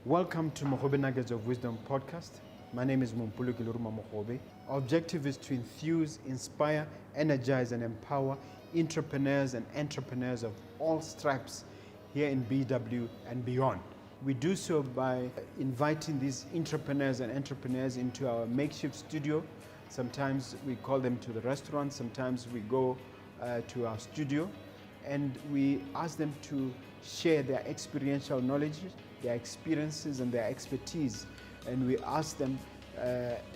Welcome to Mogobe Nuggets of Wisdom podcast. My name is Mompoloki Mogobe. Our objective is to enthuse, inspire, energize, and empower entrepreneurs and entrepreneurs of all stripes here in BW and beyond. We do so by inviting these entrepreneurs and entrepreneurs into our makeshift studio. Sometimes we call them to the restaurant, sometimes we go to our studio, and we ask them to share their experiential knowledge, their experiences and their expertise, and we ask them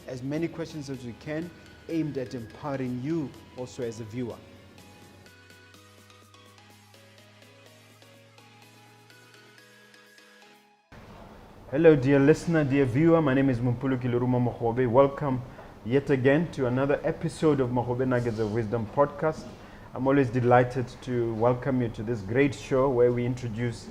as many questions as we can, aimed at empowering you also as a viewer. Hello dear listener, dear viewer, my name is Mompoloki Lerumo Mogobe. Welcome yet again to another episode of Mogobe Nuggets of Wisdom podcast. I'm always delighted to welcome you to this great show where we introduce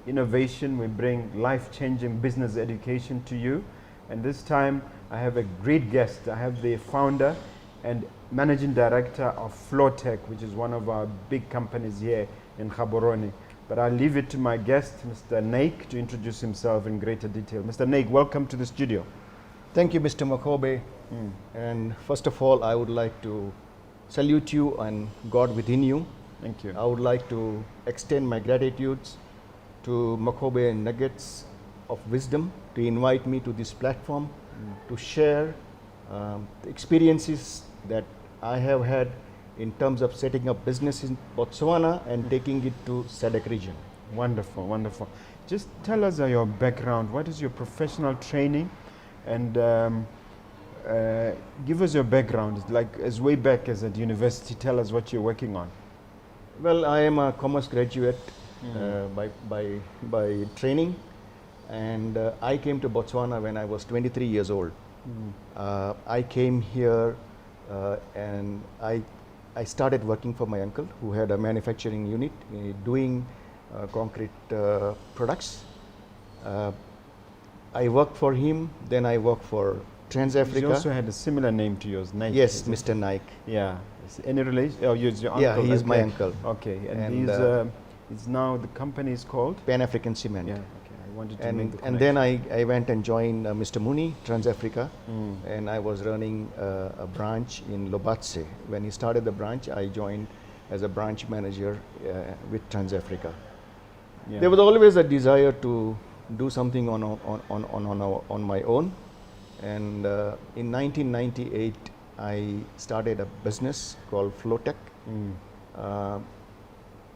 innovation, we bring life-changing business education to you. And this time I have a great guest. I have the founder and managing director of Flo Tek, which is one of our big companies here in Gaborone. But I'll leave it to my guest, Mr. Naik, to introduce himself in greater detail. Mr. Naik, welcome to the studio. Thank you, Mr. Mogobe. And first of all, I would like to salute you and God within you. Thank you. I would like to extend my gratitude to Mogobe Nuggets of Wisdom to invite me to this platform to share the experiences that I have had in terms of setting up business in Botswana and taking it to SADC region. Wonderful, wonderful. Just tell us your background. What is your professional training? And give us your background, like as way back as at university. Tell us what you're working on. Well, I am a commerce graduate by training, and I came to Botswana when I was 23 years old. I came here and I started working for my uncle, who had a manufacturing unit doing concrete products. I worked for him, then I worked for Trans-Africa. He also had a similar name to yours, Naik. Yes, Mr. Naik. Yeah. Any relation? Oh, you're your uncle? Yeah, he is my uncle. Okay, and he's now, the company is called? Pan-African Cement. Yeah, okay. I wanted to make the connection. And then I went and joined Mr. Mooney, Trans-Africa, and I was running a branch in Lobatse. When he started the branch, I joined as a branch manager with Trans-Africa. Yeah. There was always a desire to do something on my own, and in 1998 I started a business called Flo Tek.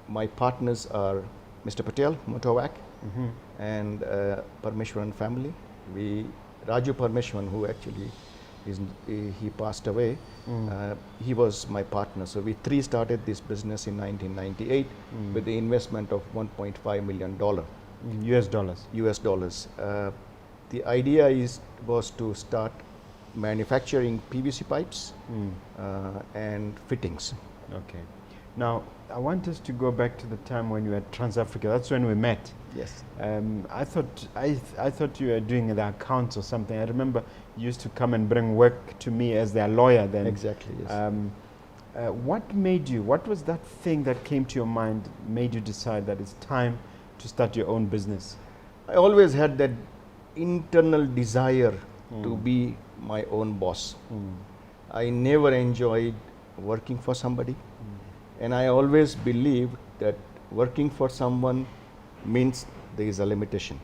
My partners are Mr. Patel, Motowak, and Parmeshwaran family. Raju Parmeshwaran, who actually he passed away, he was my partner. So we three started this business in 1998 with the investment of $1.5 million. US dollars. US dollars. The idea was to start manufacturing PVC pipes and fittings. Okay. Now, I want us to go back to the time when you were at Trans-Africa. That's when we met. Yes. I thought you were doing the accounts or something. I remember you used to come and bring work to me as their lawyer then. Exactly, yes. What was that thing that came to your mind, made you decide that it's time to start your own business? I always had that internal desire to be my own boss. I never enjoyed working for somebody, and I always believed that working for someone means there is a limitation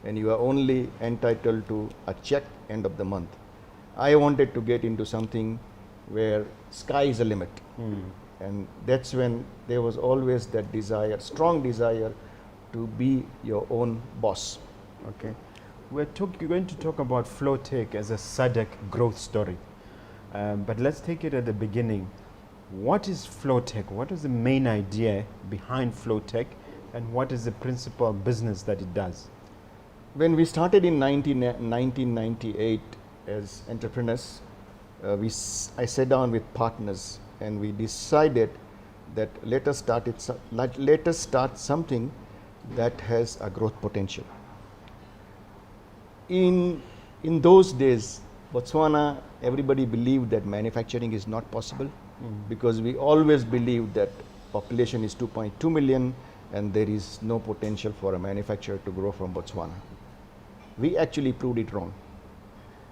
and you are only entitled to a check end of the month. I wanted to get into something where sky is the limit, and that's when there was always that desire, strong desire to be your own boss. Okay. We're going to talk about Flo Tek as a SADC growth story. But let's take it at the beginning. What is Flo Tek? What is the main idea behind Flo Tek, and what is the principal business that it does? When we started in 1998 as entrepreneurs, I sat down with partners and we decided that let us start something that has a growth potential. In those days, Botswana, everybody believed that manufacturing is not possible because we always believed that population is 2.2 million and there is no potential for a manufacturer to grow from Botswana. We actually proved it wrong.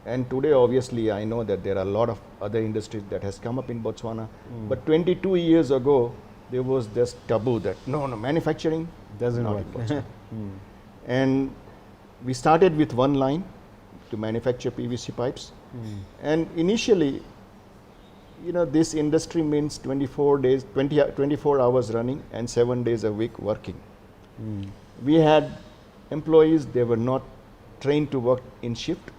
And today, obviously, I know that there are a lot of other industries that has come up in Botswana. But 22 years ago, there was this taboo that no, manufacturing Doesn't not work. in Botswana. And we started with one line to manufacture PVC pipes. And initially, this industry means 24 hours running and 7 days a week working. We had employees, they were not trained to work in shift.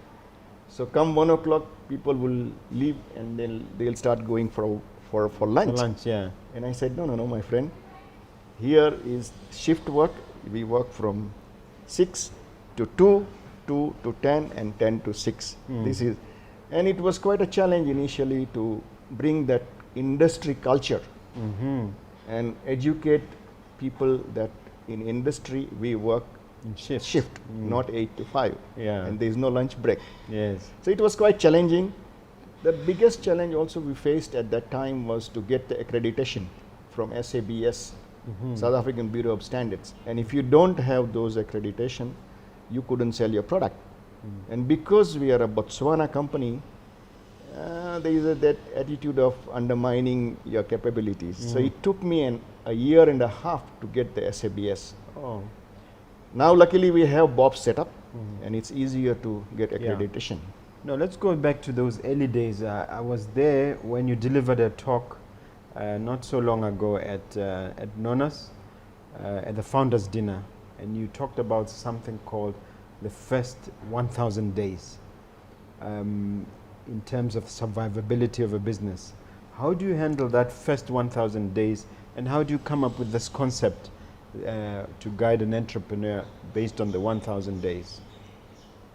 So come 1 o'clock, people will leave and then they'll start going for lunch. For lunch, yeah. And I said, no, my friend, here is shift work. We work from 6 to 2, 2 to 10, and 10 to 6. And it was quite a challenge initially to bring that industry culture and educate people that in industry we work shift, not 8 to 5. Yeah. And there is no lunch break. Yes. So it was quite challenging. The biggest challenge also we faced at that time was to get the accreditation from SABS, South African Bureau of Standards. And if you don't have those accreditation, you couldn't sell your product. And because we are a Botswana company, there is that attitude of undermining your capabilities. So it took me a year and a half to get the SABS. Oh. Now luckily we have BOP set up and it's easier to get accreditation. No, let's go back to those early days. I was there when you delivered a talk not so long ago at Nona's, at the founders dinner, and you talked about something called the first 1,000 days in terms of survivability of a business. How do you handle that first 1,000 days, and how do you come up with this concept to guide an entrepreneur based on the 1,000 days?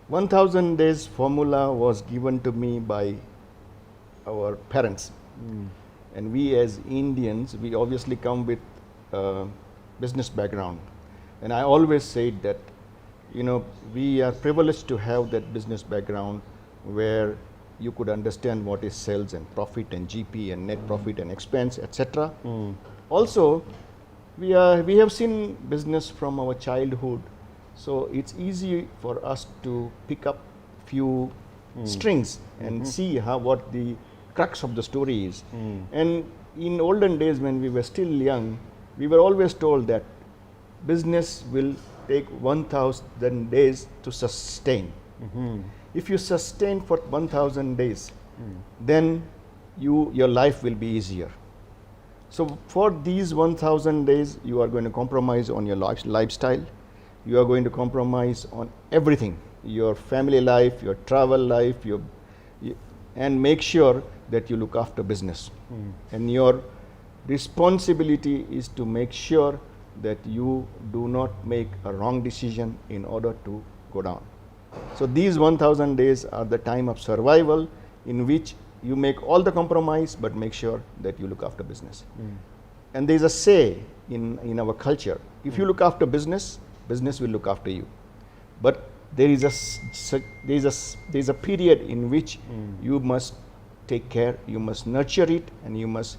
1,000 days formula was given to me by our parents. And we as Indians, we obviously come with business background. And I always said that, we are privileged to have that business background where you could understand what is sales and profit and GP and net profit and expense, etc. Also, we have seen business from our childhood, so it's easy for us to pick up few strings and see what the crux of the story is. And in olden days when we were still young, we were always told that business will take 1,000 days to sustain. If you sustain for 1,000 days, then your life will be easier. So for these 1,000 days, you are going to compromise on your lifestyle. You are going to compromise on everything, your family life, your travel life, and make sure that you look after business. And your responsibility is to make sure that you do not make a wrong decision in order to go down. So these 1,000 days are the time of survival in which you make all the compromise but make sure that you look after business. And there is a say in our culture, if you look after business, business will look after you. But there is a period in which you must take care, you must nurture it, and you must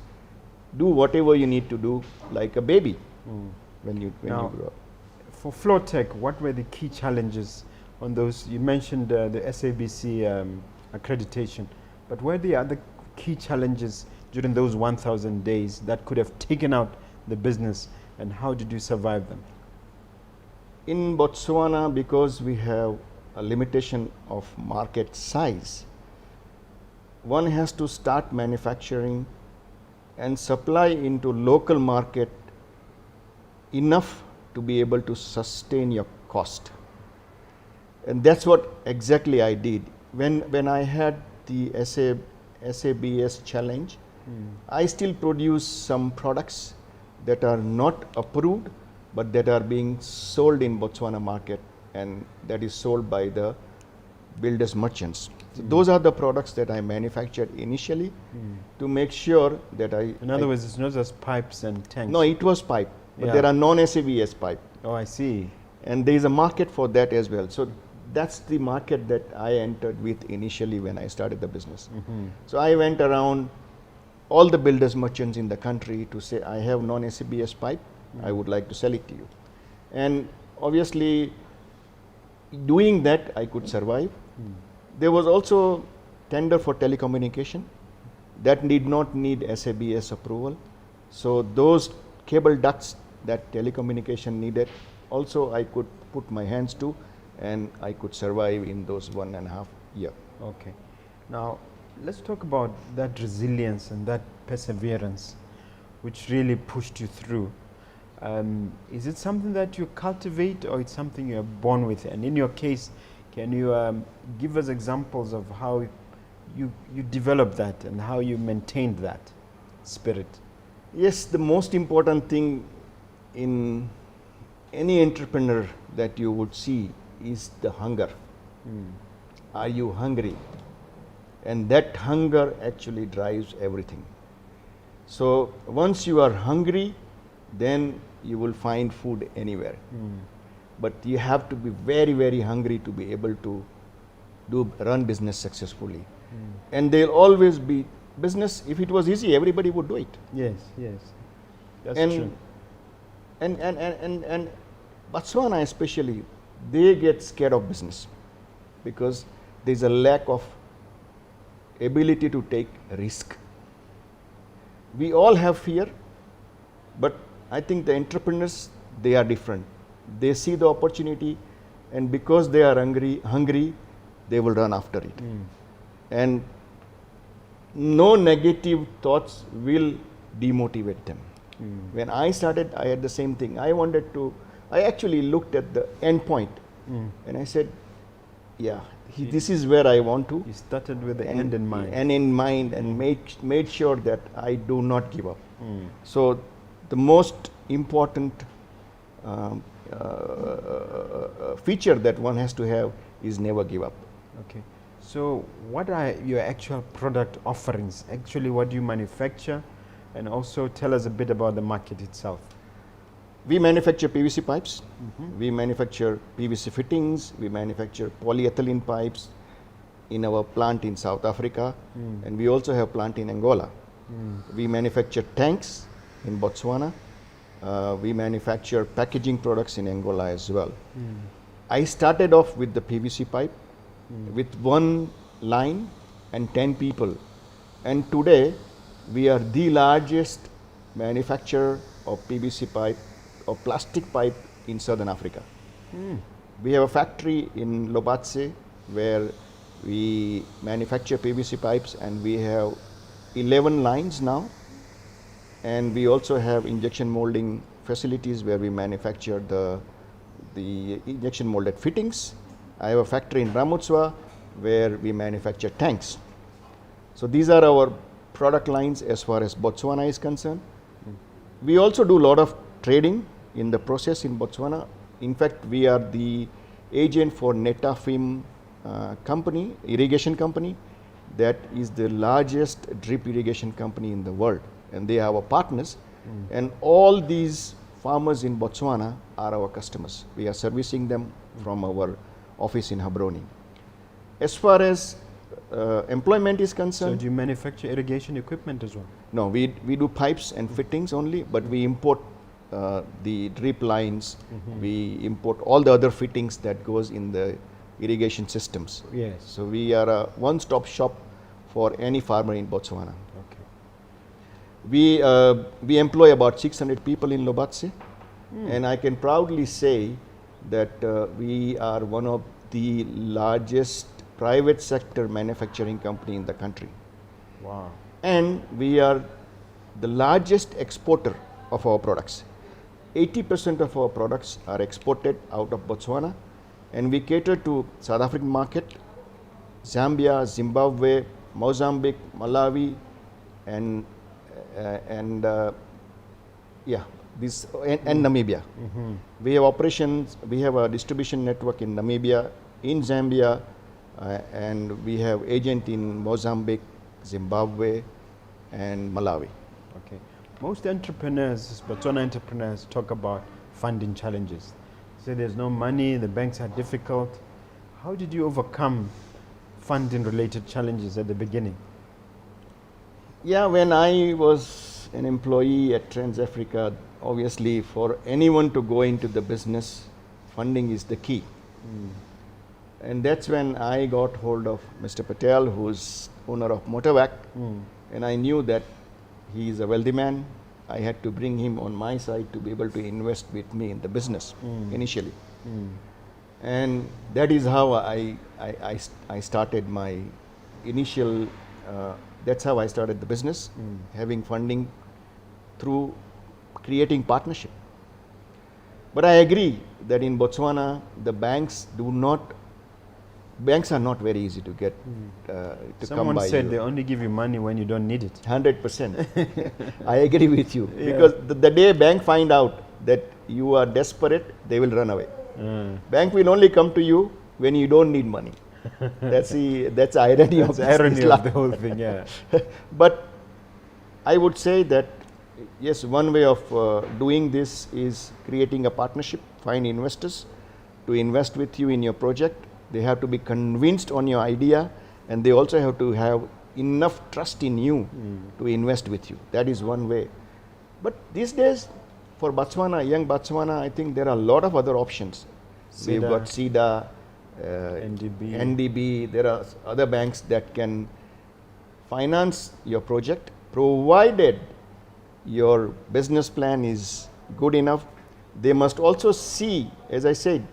do whatever you need to do like a baby when you grow up. For Flo Tek, what were the key challenges on those? You mentioned the SABC accreditation, but were the other key challenges during those 1,000 days that could have taken out the business, and how did you survive them? In Botswana, because we have a limitation of market size, one has to start manufacturing and supply into local market enough to be able to sustain your cost. And that's what exactly I did. When I had the SABS challenge, I still produce some products that are not approved, but that are being sold in Botswana market, and that is sold by the builders merchants. So those are the products that I manufactured initially to make sure that In other words, it's not just pipes and tanks. No, it was pipe, but there are non-SABS pipe. Oh, I see. And there is a market for that as well. So that's the market that I entered with initially when I started the business. So I went around all the builders merchants in the country to say, I have non-SABS pipe, I would like to sell it to you. And obviously, doing that, I could survive. There was also tender for telecommunication that did not need SABS approval. So those cable ducts that telecommunication needed, also I could put my hands to, and I could survive in those 1.5 years. Okay. Now, let's talk about that resilience and that perseverance, which really pushed you through. Is it something that you cultivate, or it's something you're born with? And in your case, can you give us examples of how you developed that and how you maintained that spirit? Yes, the most important thing in any entrepreneur that you would see is the hunger. Are you hungry? And that hunger actually drives everything. So once you are hungry, then you will find food anywhere. But you have to be very, very hungry to be able to run business successfully. And there'll always be business. If it was easy, everybody would do it. Yes, yes. That's true. And Botswana especially, they get scared of business because there's a lack of ability to take risk. We all have fear, but I think the entrepreneurs, they are different. They see the opportunity, and because they are hungry, they will run after it. And no negative thoughts will demotivate them. When I started, I had the same thing. I actually looked at the end point, and I said, yeah, this is where I want to. You started with the end in mind. And made sure that I do not give up. So the most important feature that one has to have is never give up. Okay. So what are your actual product offerings? Actually, what do you manufacture? And also tell us a bit about the market itself. We manufacture PVC pipes, we manufacture PVC fittings, we manufacture polyethylene pipes in our plant in South Africa, and we also have plant in Angola. We manufacture tanks in Botswana. We manufacture packaging products in Angola as well. I started off with the PVC pipe with one line and 10 people. And today, we are the largest manufacturer of PVC pipe or plastic pipe in Southern Africa. We have a factory in Lobatse where we manufacture PVC pipes, and we have 11 lines now. And we also have injection molding facilities where we manufacture the injection molded fittings. I have a factory in Ramotswa where we manufacture tanks. So these are our product lines as far as Botswana is concerned. We also do a lot of trading in the process in Botswana. In fact, we are the agent for Netafim company, irrigation company, that is the largest drip irrigation company in the world. And they are our partners. And all these farmers in Botswana are our customers. We are servicing them from our office in Habroni. As far as employment is concerned. So do you manufacture irrigation equipment as well? No, we do pipes and fittings only, but we import the drip lines. We import all the other fittings that goes in the irrigation systems. Yes. So we are a one-stop shop for any farmer in Botswana. Okay. We employ about 600 people in Lobatse, and I can proudly say that we are one of the largest private sector manufacturing company in the country. Wow. And we are the largest exporter of our products. 80% of our products are exported out of Botswana, and we cater to South African market, Zambia, Zimbabwe, Mozambique, Malawi, and Namibia. We have operations. We have a distribution network in Namibia, in Zambia, and we have agent in Mozambique, Zimbabwe, and Malawi. Okay. Most entrepreneurs, Botswana entrepreneurs, talk about funding challenges. Say there's no money, the banks are difficult. How did you overcome funding related challenges at the beginning? Yeah, when I was an employee at Trans Africa, obviously for anyone to go into the business, funding is the key. And that's when I got hold of Mr. Patel, who's owner of Motovac, and I knew that he is a wealthy man. I had to bring him on my side to be able to invest with me in the business initially. And that is how I started my initial, that's how I started the business, having funding through creating partnership. But I agree that in Botswana, the banks are not very easy to get to Someone come by. said they only give you money when you don't need it. 100%. I agree with you, because the day bank find out that you are desperate, they will run away. Bank will only come to you when you don't need money. That's the irony of the irony of the whole thing. Yeah. But I would say that yes, one way of doing this is creating a partnership, find investors to invest with you in your project. They have to be convinced on your idea, and they also have to have enough trust in you to invest with you. That is one way. But these days, for Botswana, young Botswana, I think there are a lot of other options. We've got SIDA, NDB, there are other banks that can finance your project, provided your business plan is good enough. They must also see, as I said,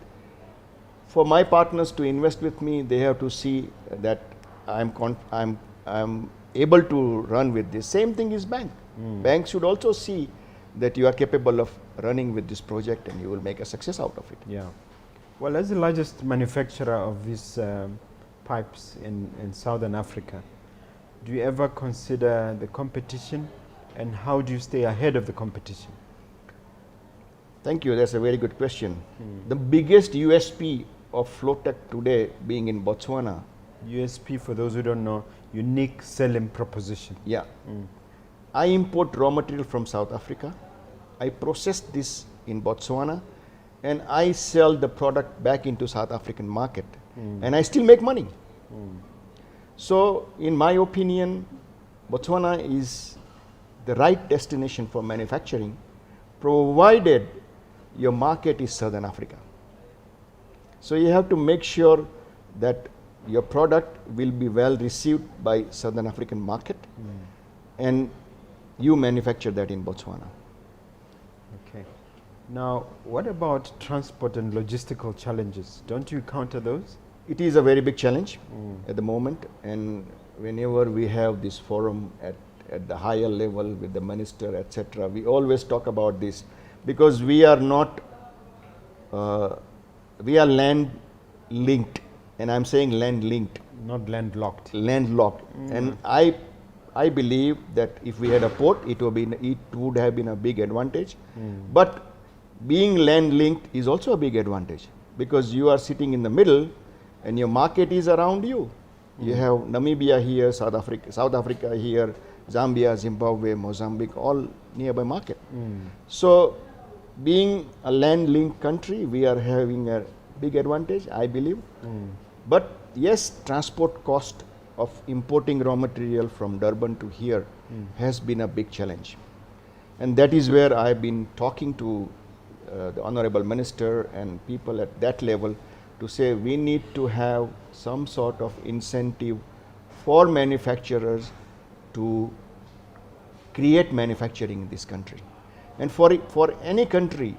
for my partners to invest with me, they have to see that I'm able to run with this. Same thing is bank. Banks should also see that you are capable of running with this project and you will make a success out of it. Yeah. Well, as the largest manufacturer of these pipes in Southern Africa, do you ever consider the competition, and how do you stay ahead of the competition? Thank you. That's a very good question. The biggest USP of Flo Tek today being in Botswana. USP, for those who don't know, unique selling proposition. Yeah. I import raw material from South Africa. I process this in Botswana, and I sell the product back into South African market, and I still make money. So, in my opinion, Botswana is the right destination for manufacturing, provided your market is Southern Africa. So you have to make sure that your product will be well received by Southern African market, and you manufacture that in Botswana. Okay. Now, what about transport and logistical challenges? Don't you counter those? It is a very big challenge at the moment, and whenever we have this forum at the higher level with the minister, etc., we always talk about this, because we are not, we are land linked, and I'm saying land linked. Not landlocked. Landlocked. And I believe that if we had a port, it would have been a big advantage. But being land linked is also a big advantage, because you are sitting in the middle and your market is around you. You have Namibia here, South Africa here, Zambia, Zimbabwe, Mozambique, all nearby market. So being a land linked country, we are having a big advantage, I believe. But yes, transport cost of importing raw material from Durban to here has been a big challenge. And that is where I've been talking to the Honorable Minister and people at that level to say we need to have some sort of incentive for manufacturers to create manufacturing in this country. And for any country,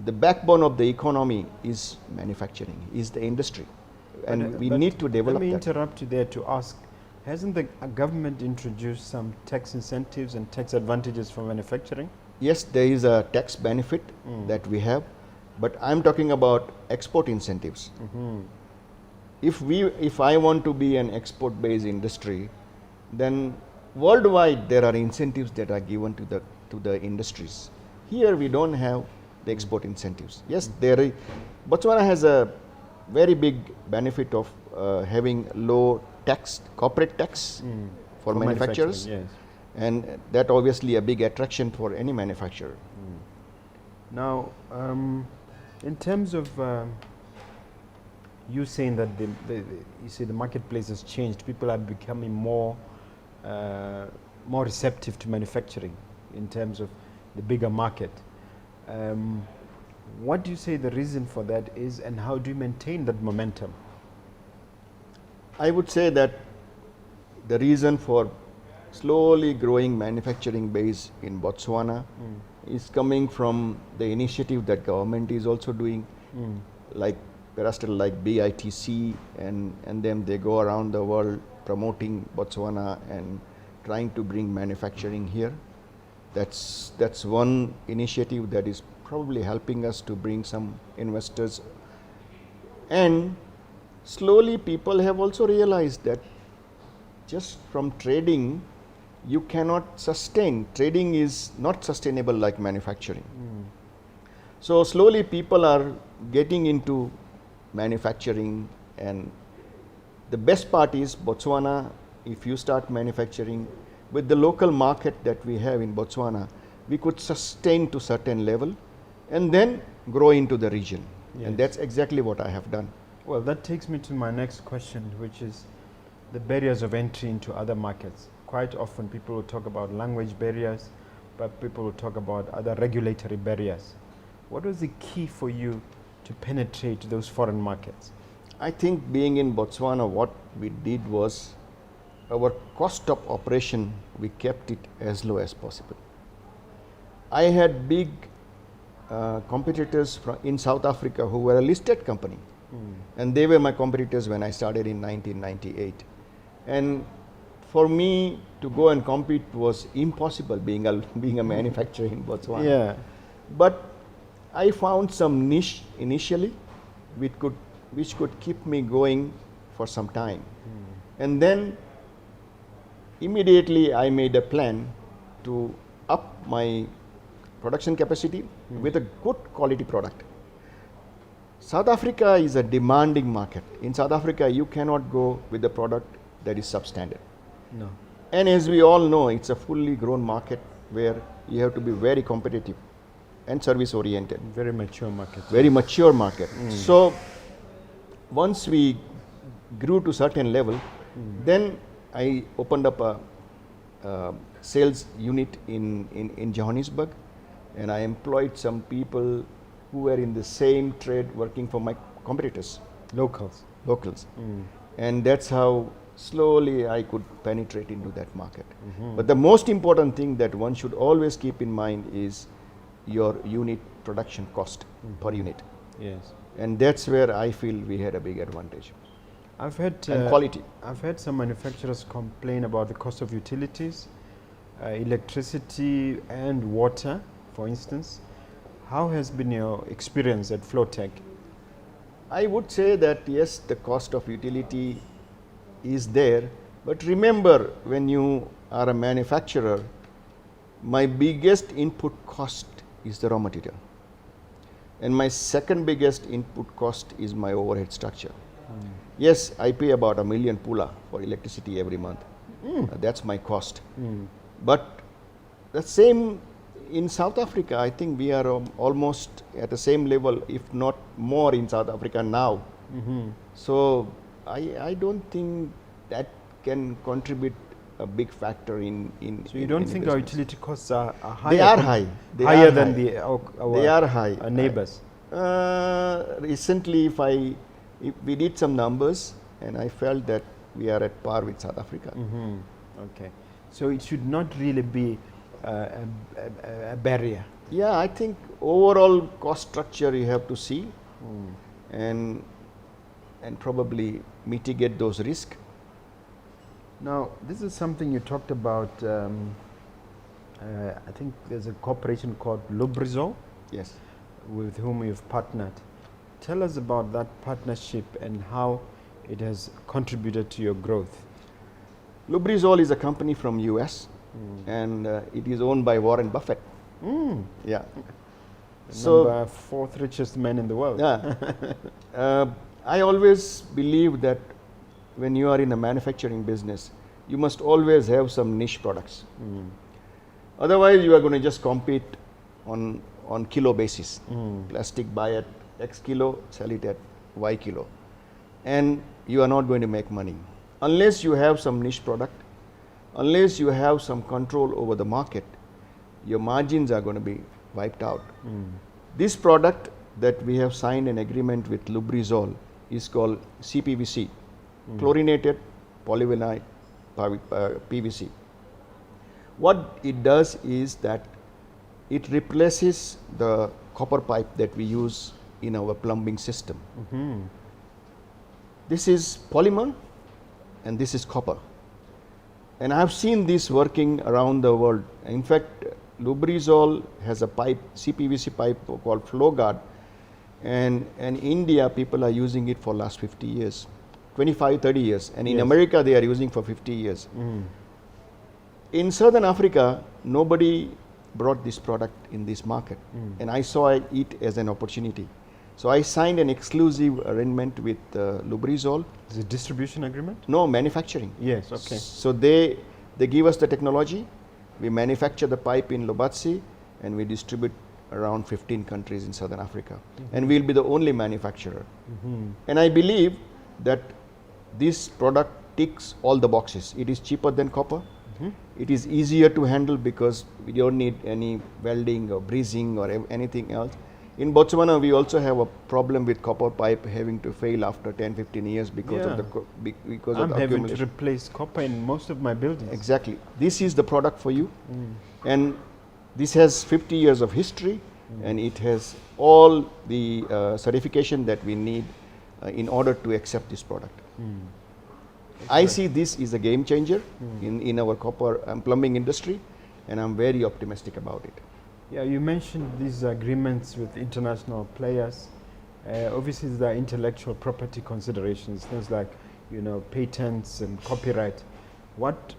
the backbone of the economy is manufacturing, is the industry. And we need to develop that. Let me interrupt you there to ask, hasn't the government introduced some tax incentives and tax advantages for manufacturing? Yes, there is a tax benefit that we have, but I'm talking about export incentives. If I want to be an export-based industry, then worldwide there are incentives that are given to the industries. Here we don't have the export incentives. Yes, Botswana has a very big benefit of having low tax, corporate tax for manufacturers. Yes. And that obviously a big attraction for any manufacturer. Now, in terms of you saying that you see the marketplace has changed, people are becoming more receptive to manufacturing in terms of the bigger market. What do you say the reason for that is, and how do you maintain that momentum? I would say that the reason for slowly growing manufacturing base in Botswana is coming from the initiative that government is also doing, like Perastel, like BITC, and then they go around the world promoting Botswana and trying to bring manufacturing here. That's one initiative that is probably helping us to bring some investors. And slowly people have also realized that just from trading you cannot sustain. Trading is not sustainable like manufacturing. So slowly people are getting into manufacturing, and the best part is Botswana, if you start manufacturing with the local market that we have in Botswana, we could sustain to certain level and then grow into the region. Yes. And that's exactly what I have done. Well, that takes me to my next question, which is the barriers of entry into other markets. Quite often people will talk about language barriers, but people will talk about other regulatory barriers. What was the key for you to penetrate those foreign markets? I think being in Botswana, what we did was our cost of operation, we kept it as low as possible. I had big competitors in South Africa who were a listed company, and they were my competitors when I started in 1998. And for me to go and compete was impossible, being a manufacturer in Botswana. Yeah. But I found some niche initially which could keep me going for some time. And then immediately I made a plan to up my production capacity with a good quality product. South Africa is a demanding market. In South Africa, you cannot go with a product that is substandard. No. And as we all know, it's a fully grown market where you have to be very competitive and service oriented. Very mature market. Very mature market. So once we grew to certain level, then I opened up a sales unit in Johannesburg, and I employed some people who were in the same trade working for my competitors. Locals. And that's how slowly I could penetrate into that market. But the most important thing that one should always keep in mind is your unit production cost per unit. Yes. And that's where I feel we had a big advantage. I've heard And quality. I've heard some manufacturers complain about the cost of utilities, electricity and water, for instance. How has been your experience at Flo Tek? I would say that yes, the cost of utility is there, but remember, when you are a manufacturer, my biggest input cost is the raw material, and my second biggest input cost is my overhead structure. Yes, I pay about $1 million pula for electricity every month. That's my cost. But the same in South Africa, I think we are almost at the same level, if not more, in South Africa now. So I don't think that can contribute a big factor in. So you don't think our utility costs are higher? They are high. They higher are than high. They are high. Our neighbors. Recently, if we did some numbers, and I felt that we are at par with South Africa. Okay, so it should not really be a barrier. Yeah, I think overall cost structure you have to see, and probably mitigate those risks. Now, this is something you talked about. I think there's a corporation called Lubrizol. Yes. With whom you've partnered. Tell us about that partnership and how it has contributed to your growth. Lubrizol is a company from US, and it is owned by Warren Buffett. Yeah. So, number 4th richest man in the world. Yeah. I always believe that when you are in a manufacturing business, you must always have some niche products. Otherwise, you are going to just compete on kilo basis. Plastic, buy at X kilo, sell it at Y kilo. And you are not going to make money. Unless you have some niche product, unless you have some control over the market, your margins are going to be wiped out. This product that we have signed an agreement with Lubrizol is called CPVC, chlorinated polyvinyl PVC. What it does is that it replaces the copper pipe that we use in our plumbing system. This is polymer and this is copper. And I have seen this working around the world. In fact, Lubrizol has a pipe, CPVC pipe called Flo Tek, and in India people are using it for last 50 years, 25, 30 years, and in America they are using for 50 years. In Southern Africa, nobody brought this product in this market, and I saw it as an opportunity. So I signed an exclusive arrangement with Lubrizol. Is it distribution agreement? No, manufacturing. Yes, okay. So they give us the technology, we manufacture the pipe in Lobatse, and we distribute around 15 countries in Southern Africa. And we'll be the only manufacturer. And I believe that this product ticks all the boxes. It is cheaper than copper. It is easier to handle because we don't need any welding or breezing or anything else. In Botswana, we also have a problem with copper pipe having to fail after 10-15 years because of the I'm having to replace copper in most of my buildings. Exactly. This is the product for you, and this has 50 years of history, and it has all the certification that we need in order to accept this product. I see this is a game changer in our copper and plumbing industry, and I'm very optimistic about it. Yeah, you mentioned these agreements with international players. Obviously, there are intellectual property considerations, things like, patents and copyright. What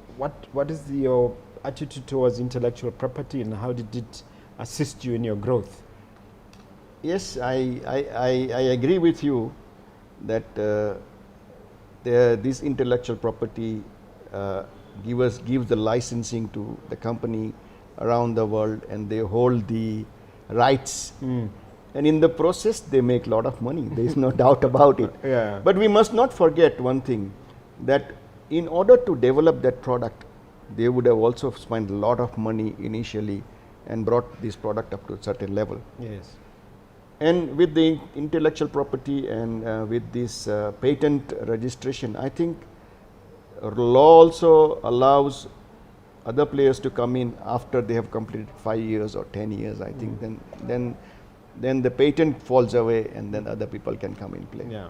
is your attitude towards intellectual property, and how did it assist you in your growth? Yes, I agree with you that this intellectual property gives the licensing to the company around the world, and they hold the rights, and in the process they make a lot of money. There is no doubt about it. But we must not forget one thing, that in order to develop that product, they would have also spent a lot of money initially and brought this product up to a certain level. Yes. And with the intellectual property and with this patent registration, I think law also allows other players to come in after they have completed 5 years or 10 years. I think then the patent falls away, and then other people can come in play. Yeah.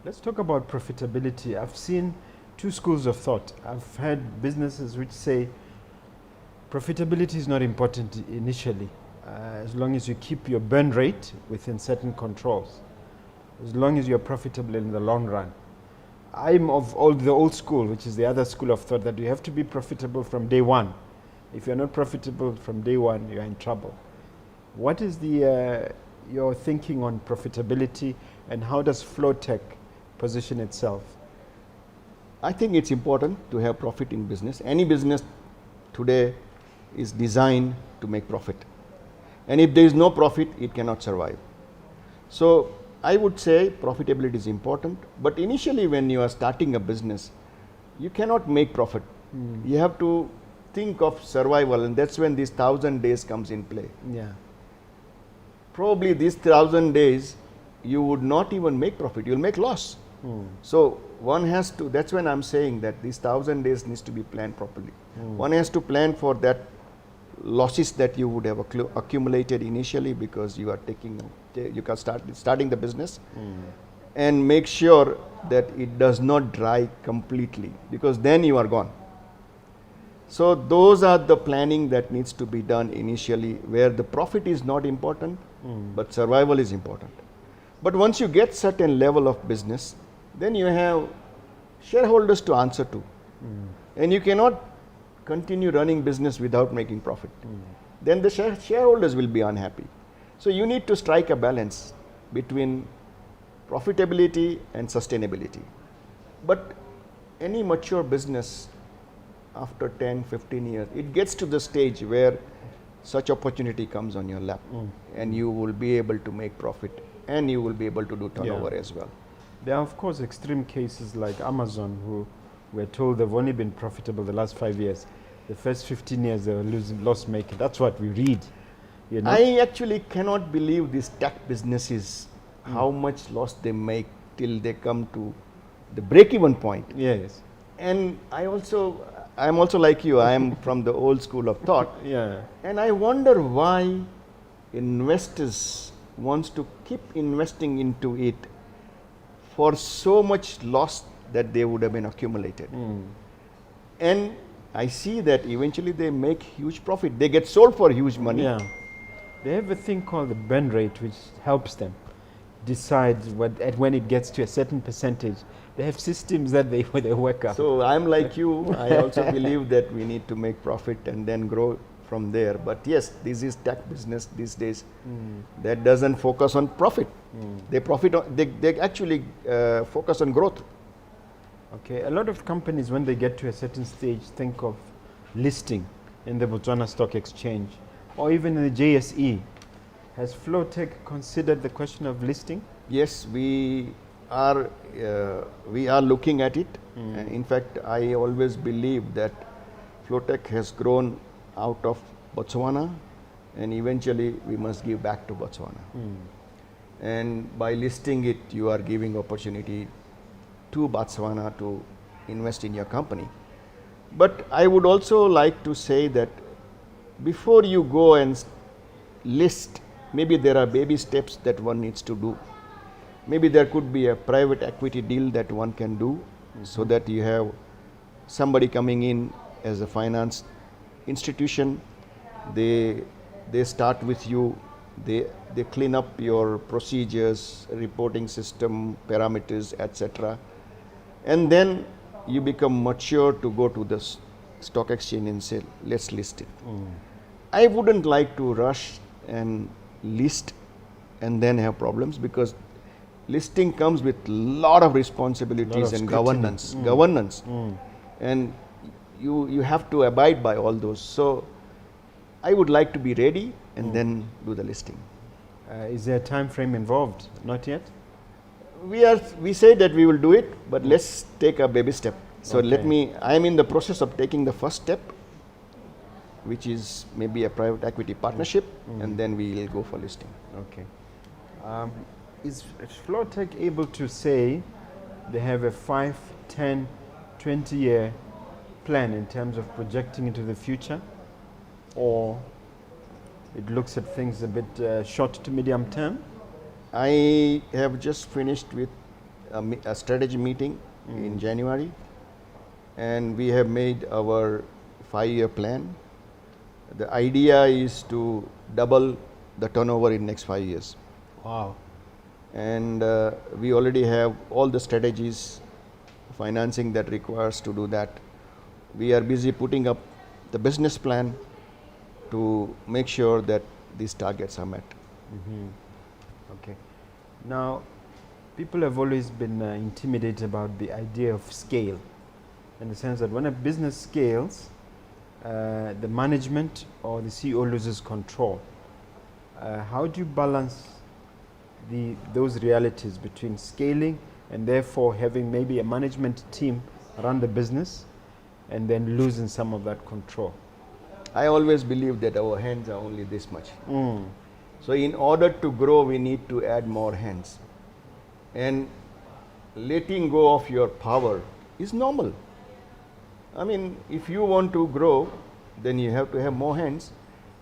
Let's talk about profitability. I've seen two schools of thought. I've heard businesses which say profitability is not important initially, as long as you keep your burn rate within certain controls, as long as you're profitable in the long run. I'm of the old school, which is the other school of thought, that you have to be profitable from day one. If you're not profitable from day one, you're in trouble. What is your thinking on profitability, and how does Flo Tek position itself? I think it's important to have profit in business. Any business today is designed to make profit. And if there is no profit, it cannot survive. So I would say profitability is important, but initially when you are starting a business, you cannot make profit. You have to think of survival, and that's when this 1,000 days comes in play. Yeah. Probably these 1,000 days, you would not even make profit, you'll make loss. So one has to, that's when I'm saying that these 1,000 days needs to be planned properly. One has to plan for that losses that you would have accumulated initially because you are starting the business, and make sure that it does not dry completely, because then you are gone. So those are the planning that needs to be done initially, where the profit is not important, but survival is important. But once you get certain level of business, then you have shareholders to answer to, and you cannot continue running business without making profit. Then the shareholders will be unhappy. So you need to strike a balance between profitability and sustainability. But any mature business, after 10-15 years, it gets to the stage where such opportunity comes on your lap, and you will be able to make profit, and you will be able to do turnover as well. There are of course extreme cases like Amazon, who we're told they've only been profitable the last 5 years. The first 15 years they were loss making. That's what we read. You know? I actually cannot believe these tech businesses, how much loss they make till they come to the break-even point. Yes. And I'm also like you, I am from the old school of thought. Yeah. And I wonder why investors wants to keep investing into it for so much loss that they would have been accumulated. And I see that eventually they make huge profit. They get sold for huge money. Yeah. They have a thing called the burn rate, which helps them decide when it gets to a certain percentage. They have systems that they work out. So I'm like you. I also believe that we need to make profit and then grow from there. But yes, this is tech business these days that doesn't focus on profit. They actually focus on growth. Okay, a lot of companies, when they get to a certain stage, think of listing in the Botswana Stock Exchange or even in the JSE. Has Flo Tek considered the question of listing? Yes, we are looking at it. In fact, I always believe that Flo Tek has grown out of Botswana, and eventually we must give back to Botswana. And by listing it, you are giving opportunity to Botswana to invest in your company. But I would also like to say that before you go and list, maybe there are baby steps that one needs to do. Maybe there could be a private equity deal that one can do so that you have somebody coming in as a finance institution. They start with you. They clean up your procedures, reporting system, parameters, etc. And then you become mature to go to the stock exchange and say, let's list it. I wouldn't like to rush and list and then have problems, because listing comes with a lot of responsibilities and governance. And you have to abide by all those. So I would like to be ready and then do the listing. Is there a time frame involved? Not yet? We say that we will do it, but let's take a baby step. So Okay. I'm in the process of taking the first step, which is maybe a private equity partnership, and then we will go for listing. Okay. Is Flo Tek able to say they have a 5, 10, 20-year plan in terms of projecting into the future? Or it looks at things a bit short to medium term? I have just finished with a strategy meeting in January, and we have made our 5-year plan. The idea is to double the turnover in next 5 years. Wow. And we already have all the strategies, financing that requires to do that. We are busy putting up the business plan to make sure that these targets are met. Okay. Now, people have always been intimidated about the idea of scale, in the sense that when a business scales, the management or the CEO loses control. How do you balance those realities between scaling and therefore having maybe a management team run the business and then losing some of that control? I always believe that our hands are only this much. So in order to grow, we need to add more hands. And letting go of your power is normal. I mean, if you want to grow, then you have to have more hands,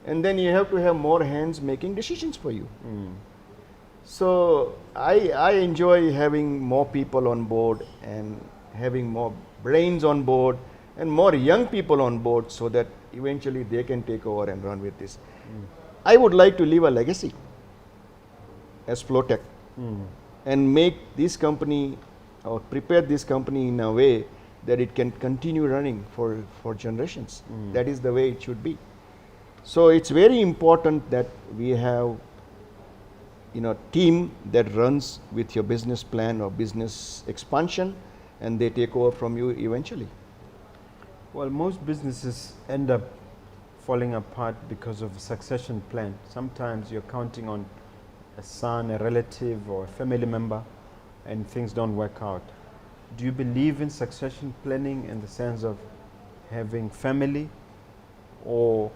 and then you have to have more hands making decisions for you. So I enjoy having more people on board and having more brains on board and more young people on board, so that eventually they can take over and run with this. I would like to leave a legacy as Flo Tek and make this company or prepare this company in a way that it can continue running for generations. That is the way it should be. So it's very important that we have team that runs with your business plan or business expansion, and they take over from you eventually. Well, most businesses end up falling apart because of a succession plan. Sometimes you're counting on a son, a relative, or a family member, and things don't work out. Do you believe in succession planning in the sense of having family, or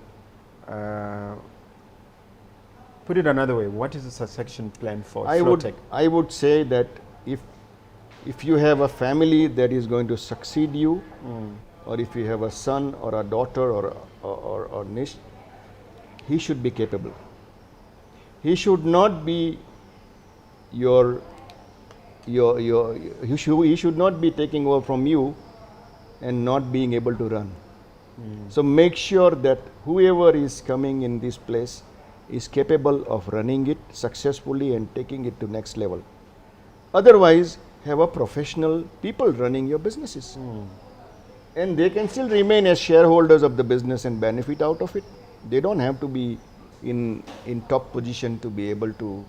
Put it another way, what is the succession plan for I Flo would Tek? I would say that if you have a family that is going to succeed you, or if you have a son or a daughter or niece, he should be capable. He should not be he should not be taking over from you and not being able to run. So make sure that whoever is coming in this place is capable of running it successfully and taking it to next level. Otherwise, have a professional people running your businesses. And they can still remain as shareholders of the business and benefit out of it. They don't have to be in top position to be able to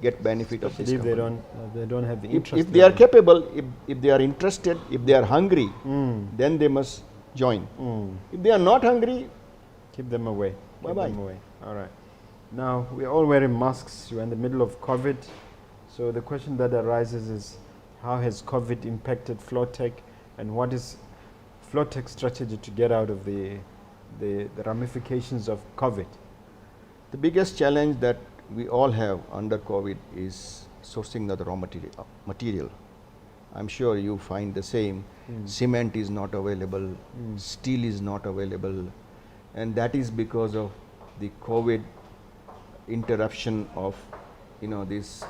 get benefit of this company. They don't have the interest. If they are capable, if they are interested, if they are hungry, then they must join. If they are not hungry, keep them away. Bye-bye. Keep them away. All right. Now, we're all wearing masks. You're in the middle of COVID. So the question that arises is, how has COVID impacted Flo Tek, and what is Flo Tek's strategy to get out of the ramifications of COVID? the biggest challenge that we all have under COVID is sourcing of the raw material. I'm sure you find the same. Cement is not available, steel is not available, and that is because of the COVID interruption of this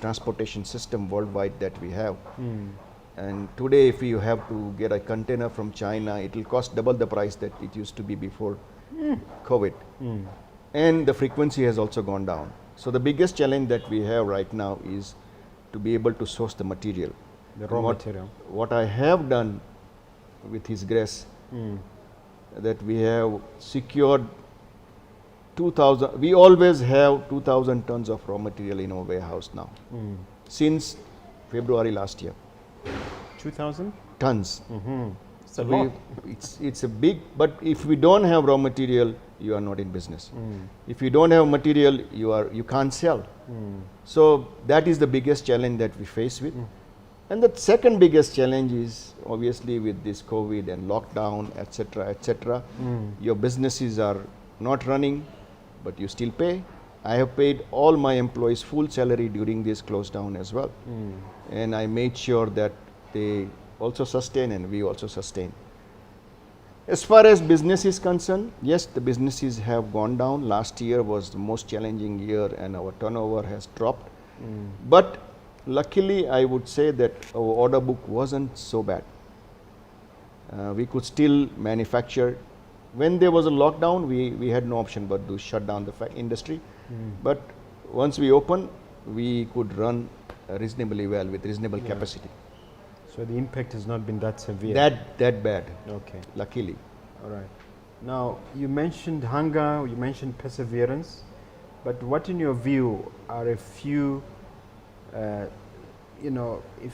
transportation system worldwide that we have. And today, if you have to get a container from China, it will cost double the price that it used to be before COVID. And the frequency has also gone down. So the biggest challenge that we have right now is to be able to source the material. The raw material. What I have done with His grace, that we have secured 2,000, we always have 2,000 tons of raw material in our warehouse now, since February last year. 2,000 tons. It's a lot. It's a big, but if we don't have raw material, you are not in business. If you don't have material, you can't sell. So that is the biggest challenge that we face with. And the second biggest challenge is obviously with this COVID and lockdown, etc. Your businesses are not running, but you still pay. I have paid all my employees full salary during this close down as well. And I made sure that they also sustain and we also sustain. As far as business is concerned, yes, the businesses have gone down. Last year was the most challenging year and our turnover has dropped. But luckily, I would say that our order book wasn't so bad. We could still manufacture. When there was a lockdown, we had no option but to shut down the industry. But once we opened, we could run reasonably well with reasonable capacity. So the impact has not been that severe? That bad. Okay. Luckily. All right. Now, you mentioned hunger, you mentioned perseverance, but what in your view are a few, if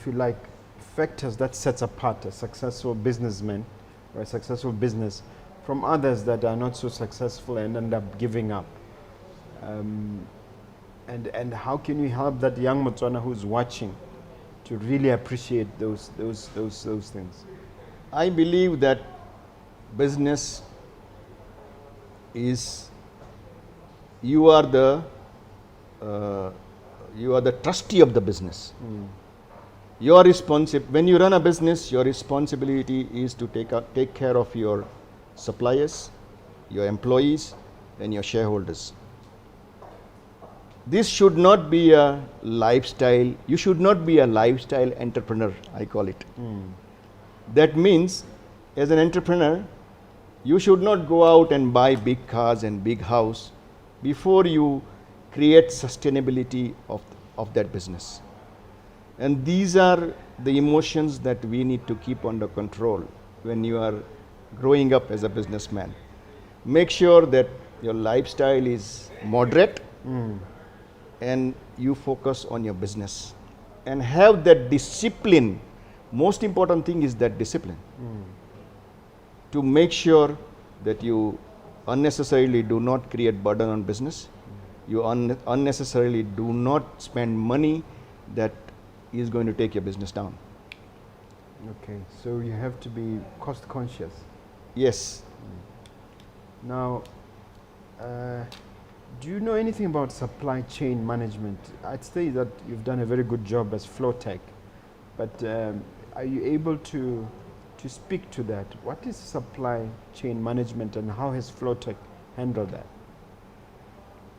you like, factors that sets apart a successful businessman or a successful business from others that are not so successful and end up giving up? And how can you help that young Motswana who's watching to really appreciate those things? I believe that business is you are the trustee of the business. Your when you run a business, your responsibility is to take care of your suppliers, your employees, and your shareholders. This should not be a lifestyle. You should not be a lifestyle entrepreneur, I call it. That means, as an entrepreneur, you should not go out and buy big cars and big house before you create sustainability of that business. And these are the emotions that we need to keep under control when you are growing up as a businessman. Make sure that your lifestyle is moderate and you focus on your business and have that discipline. Most important thing is that discipline to make sure that you unnecessarily do not create burden on business. You unnecessarily do not spend money that is going to take your business down. Okay, so you have to be cost conscious. Yes. Now, Do you know anything about supply chain management? I'd say that you've done a very good job as Flo Tek, but are you able to speak to that? What is supply chain management and how has Flo Tek handled that?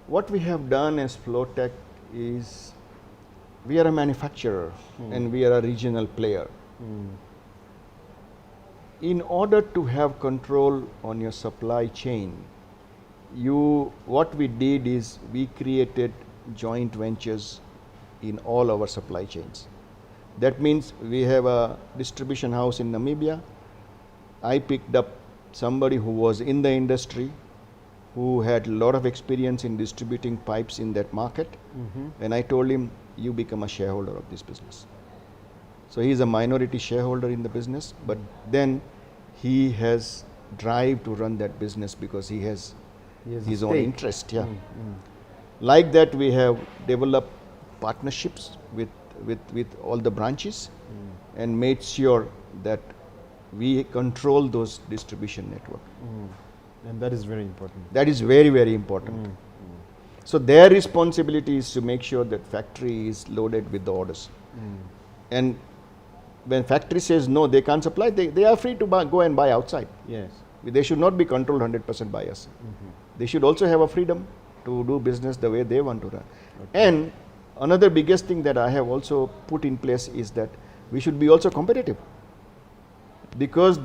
What we have done as Flo Tek is we are a manufacturer and we are a regional player. In order to have control on your supply chain, what we did is we created joint ventures in all our supply chains. That means we have a distribution house in Namibia. I picked up somebody who was in the industry, who had a lot of experience in distributing pipes in that market, and I told him, you become a shareholder of this business. So he is a minority shareholder in the business, but then he has drive to run that business because he has his own interest. Yeah. Like that, we have developed partnerships with all the branches and made sure that we control those distribution network. And that is very important. That is very, very important. So their responsibility is to make sure that factory is loaded with the orders. And when factory says no, they can't supply, they are free to go and buy outside. Yes. They should not be controlled 100% by us. They should also have a freedom to do business the way they want to run. And another biggest thing that I have also put in place is that we should be also competitive, because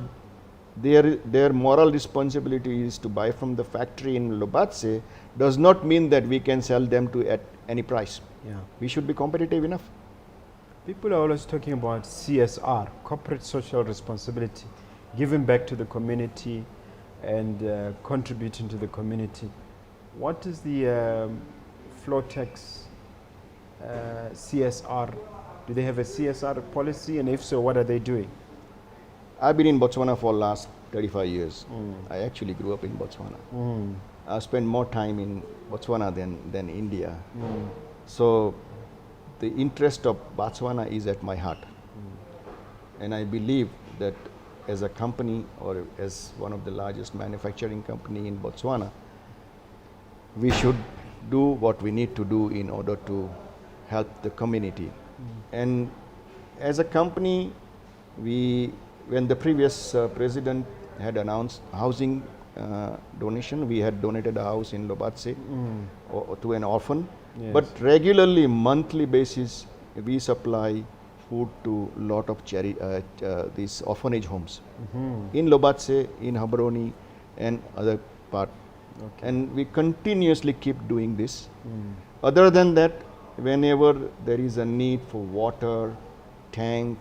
their moral responsibility is to buy from the factory in Lobatse does not mean that we can sell them to at any price. Yeah. We should be competitive enough. People are always talking about CSR, corporate social responsibility, giving back to the community and contributing to the community. What is the Flo Tek's CSR? Do they have a CSR policy, and if so, what are they doing? I've been in Botswana for the last 35 years. I actually grew up in Botswana. I spent more time in Botswana than India. So the interest of Botswana is at my heart. And I believe that as a company or as one of the largest manufacturing company in Botswana, we should do what we need to do in order to help the community. And as a company, when the previous president had announced housing donation, we had donated a house in Lobatse to an orphan. Yes. But regularly, monthly basis, we supply food to a lot of these orphanage homes in Lobatse, in Habaroni, and other part. And we continuously keep doing this. Other than that, whenever there is a need for water, tank,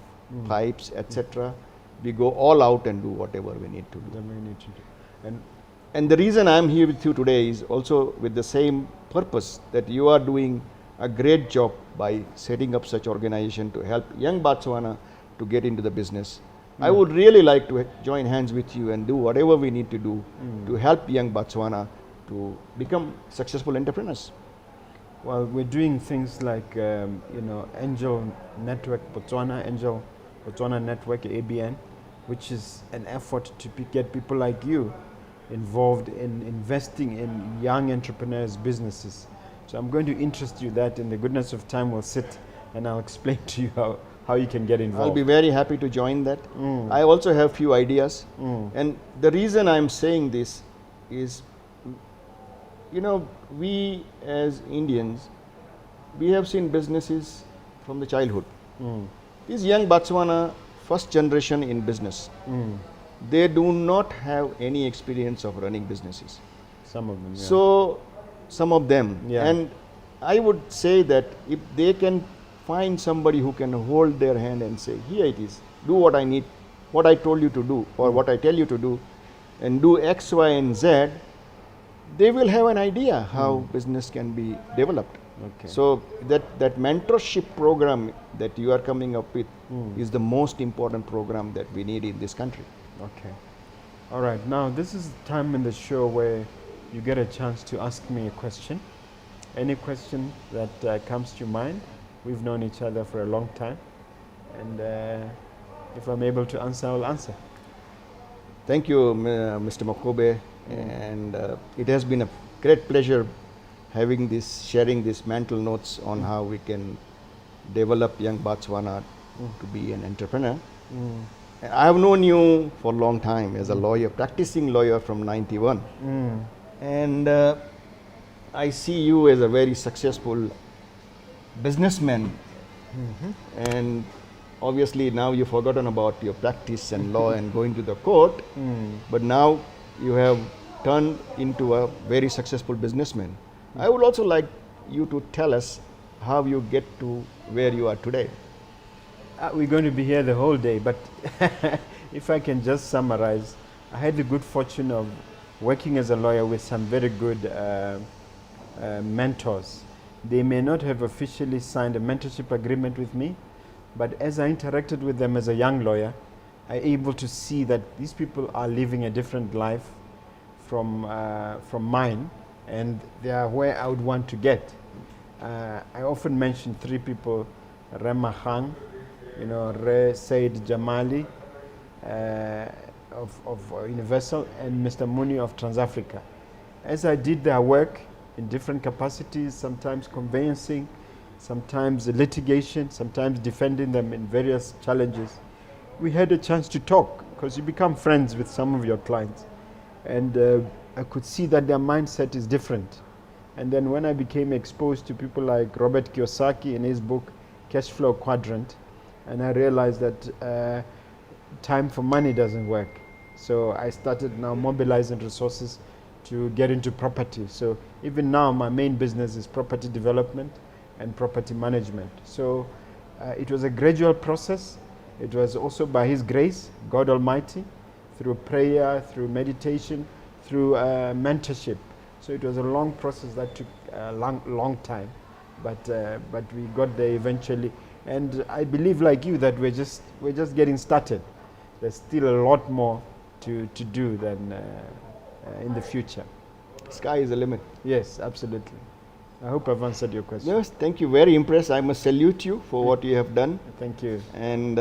pipes, etc., we go all out and do whatever we need to do. And the reason I am here with you today is also with the same purpose, that you are doing a great job by setting up such organization to help young Botswana to get into the business. I would really like to join hands with you and do whatever we need to do to help young Botswana to become successful entrepreneurs. Well, we're doing things like, Angel Network Botswana, Angel Botswana Network, ABN, which is an effort to get people like you involved in investing in young entrepreneurs' businesses. So I'm going to interest you that in the goodness of time we'll sit and I'll explain to you how you can get involved. I'll be very happy to join that. I also have few ideas. And the reason I'm saying this is, we as Indians, we have seen businesses from the childhood. These young Botswana, first generation in business, they do not have any experience of running businesses. Some of them, yeah. So, some of them. Yeah. And I would say that if they can find somebody who can hold their hand and say, here it is, do what I need, what I told you to do, or what I tell you to do, and do X, Y, and Z, they will have an idea how business can be developed. Okay. So that mentorship program that you are coming up with is the most important program that we need in this country. Okay. All right. Now, this is the time in the show where you get a chance to ask me a question. Any question that comes to your mind. We've known each other for a long time. And if I'm able to answer, I'll answer. Thank you, Mr. Mogobe. And it has been a great pleasure sharing these mental notes on how we can develop young Botswana to be an entrepreneur. And I have known you for a long time as a lawyer, practicing lawyer from 91. And I see you as a very successful businessman. And obviously now you've forgotten about your practice and law and going to the court, but now you have turned into a very successful businessman. I would also like you to tell us how you get to where you are today. We're going to be here the whole day, but if I can just summarize, I had the good fortune of working as a lawyer with some very good mentors. They may not have officially signed a mentorship agreement with me, but as I interacted with them as a young lawyer, I able to see that these people are living a different life from mine, and they are where I would want to get. I often mention three people: Rema Khan, Re Said Jamali of Universal, and Mr. Muni of Transafrica. As I did their work in different capacities, sometimes conveyancing, sometimes litigation, sometimes defending them in various challenges, we had a chance to talk, because you become friends with some of your clients. And I could see that their mindset is different. And then when I became exposed to people like Robert Kiyosaki in his book, Cash Flow Quadrant, and I realized that time for money doesn't work. So I started now mobilizing resources to get into property. So even now my main business is property development and property management. So it was a gradual process. It was also by His grace, God Almighty, through prayer, through meditation, through mentorship. So it was a long process that took a long time, but we got there eventually. And I believe, like you, that we're just getting started. There's still a lot more to do than in the future. Sky is the limit. Yes, absolutely. I hope I've answered your question. Yes, thank you. Very impressed. I must salute you for what you have done. Thank you. And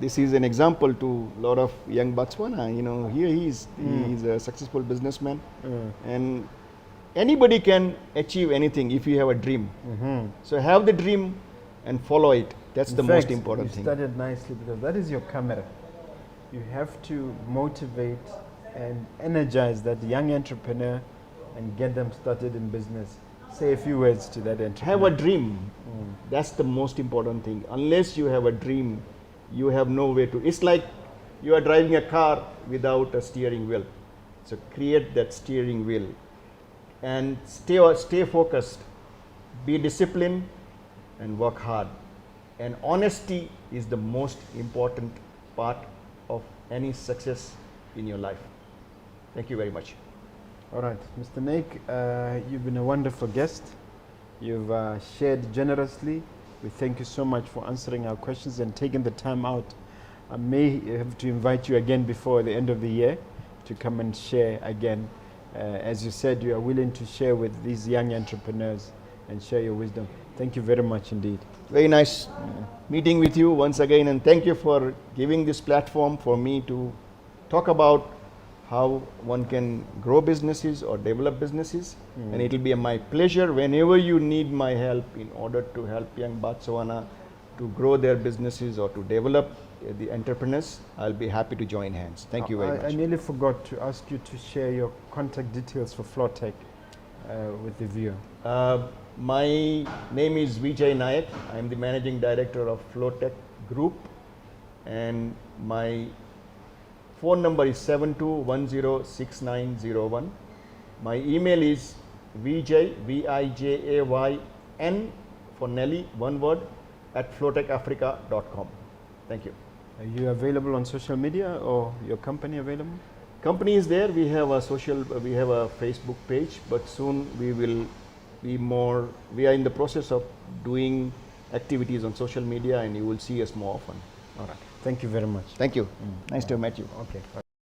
this is an example to a lot of young Botswana. Here he's a successful businessman, and anybody can achieve anything if you have a dream. So have the dream and follow it. That's the most important thing. You started nicely, because that is your camera. You have to motivate and energize that young entrepreneur and get them started in business. Say a few words to that entrepreneur. Have a dream. That's the most important thing. Unless you have a dream, you have no way to. It's like you are driving a car without a steering wheel. So create that steering wheel and stay focused. Be disciplined and work hard. And honesty is the most important part of any success in your life. Thank you very much. All right, Mr. Naik, you've been a wonderful guest. You've shared generously. We thank you so much for answering our questions and taking the time out. I may have to invite you again before the end of the year to come and share again. As you said, you are willing to share with these young entrepreneurs and share your wisdom. Thank you very much indeed. Very nice meeting with you once again, and thank you for giving this platform for me to talk about how one can grow businesses or develop businesses. And it will be my pleasure whenever you need my help in order to help young Botswana to grow their businesses or to develop the entrepreneurs. I'll be happy to join hands. Thank you very much. I nearly forgot to ask you to share your contact details for Flo Tek with the viewer. My name is Vijay Naik. I'm the managing director of Flo Tek Group, and my phone number is 72106901. My email is Vijay, VIJAYN for Nelly, one word, at flotekafrica.com. Thank you. Are you available on social media, or your company available? Company is there. We have a Facebook page, but soon we will be more. We are in the process of doing activities on social media, and you will see us more often. All right. Thank you very much. Thank you. Nice to have met you. Okay.